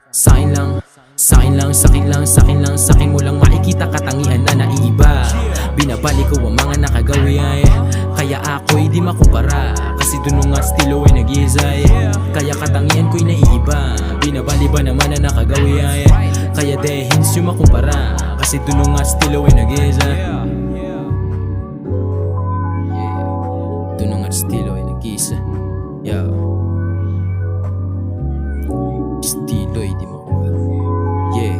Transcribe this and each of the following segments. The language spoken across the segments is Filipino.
Sa'kin lang, sa'kin lang, sa'kin lang, sa'kin lang, sa'kin mo lang makikita katangian na naiiba. Binabalik ko ang mga nakagawi ay kaya ako'y di makumpara, kasi dunong at estilo ay nag-iisay. Kaya katangian ko'y naiiba, binabali ba naman na nakagawi ay kaya de hints yung makumpara, kasi dunong at estilo ay nag-iisay. Dunong at estilo ay nag-iisa. Yo, estilo'y di makumpara. Yeah,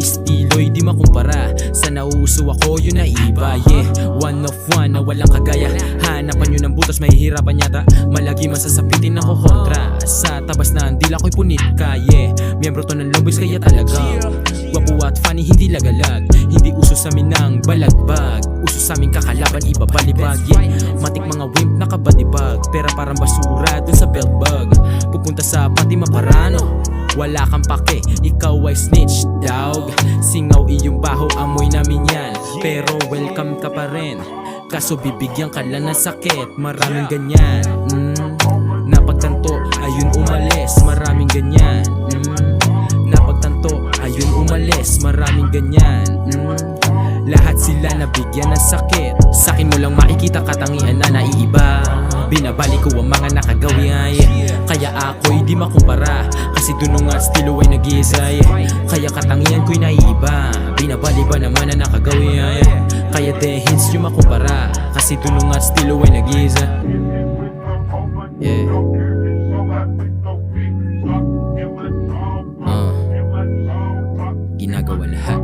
estilo'y di makumpara. Sa nauuso ako yun na iba. Yeah, one of one na walang kagaya. Hanapan yun ng butas, mahihirapan yata. Malagi masasapitin ako kontra. Sa tabas na dila ko'y punit ka. Yeah, miyembro to ng Longboys kaya talaga gwapo at funny, hindi lagalag. Hindi uso sa amin ng balagbag, uso sa amin kakalaban, iba palibag. Yeah, matik mga wimp nakabadibag, pera parang basura dun sa belt bag. Pupunta sa pati maparano, wala kang pake, ikaw ay snitch dog. Singaw iyong baho, amoy namin yan, pero welcome ka pa rin. Kaso bibigyan ka lang ng sakit, maraming ganyan. Napagtanto, ayun umalis, maraming ganyan. Napagtanto, ayun umalis, maraming ganyan. Lahat sila nabigyan ng sakit. Sa'kin mo lang makikita katangian na naiiba. Binabalik ko ang mga nakagawi ay kaya ako'y di makumpara, kasi dunong at estilo ay nag-iisay. Kaya katangian ko'y naiiba, binabali ba naman na nakagawi ay kaya de hints yung makumpara, kasi dunong at estilo ay nag-iisa. Yeah, ginagawa lahat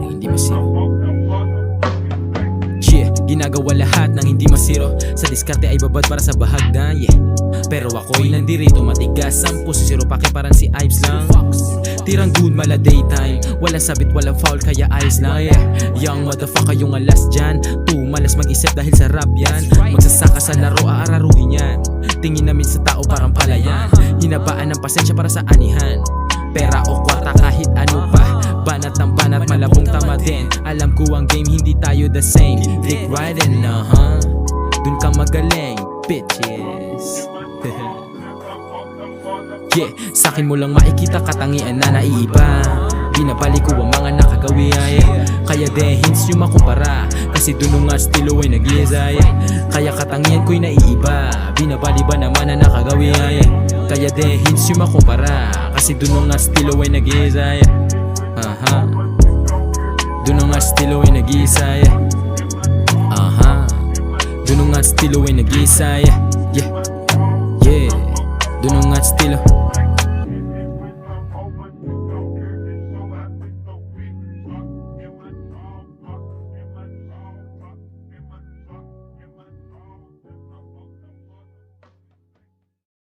ng hindi masiro. Yeah, ginagawa lahat ng hindi masiro. Sa diskarte ay babad para sa bahagdan. Yeah, pero ako'y nandirito, matigas ang puso, zero pake parang si Ives lang. Tirang good mala daytime, walang sabit, walang foul, kaya ayos lang. Yeah, young motherfucker yung alas dyan. Malas mag-isip dahil sa rap yan. Magsasaka sa laro, aararuhin yan. Tingin namin sa tao parang palayan. Hinabaan ng pasensya para sa anihan. Pera o kwarta kahit ano pa, banat ng banat, malabong tama din. Alam ko ang game, hindi tayo the same. Dick riding, dun ka magaling, bitches. Yeah, sa'kin mo lang makikita katangian na naiiba. Binabalik ko ang mga nakagawi ay kaya de hints yung makumpara, kasi dunong at estilo ay nag-iisay. Kaya katangian ko'y naiiba, binabali ba naman na nakagawi ay kaya de hints yung makumpara, kasi dunong at estilo ay nag-iisay. Dunong at estilo ay nag-iisay. Dunong at estilo ay nag-iisay. Yeah, yeah, dunong at estilo.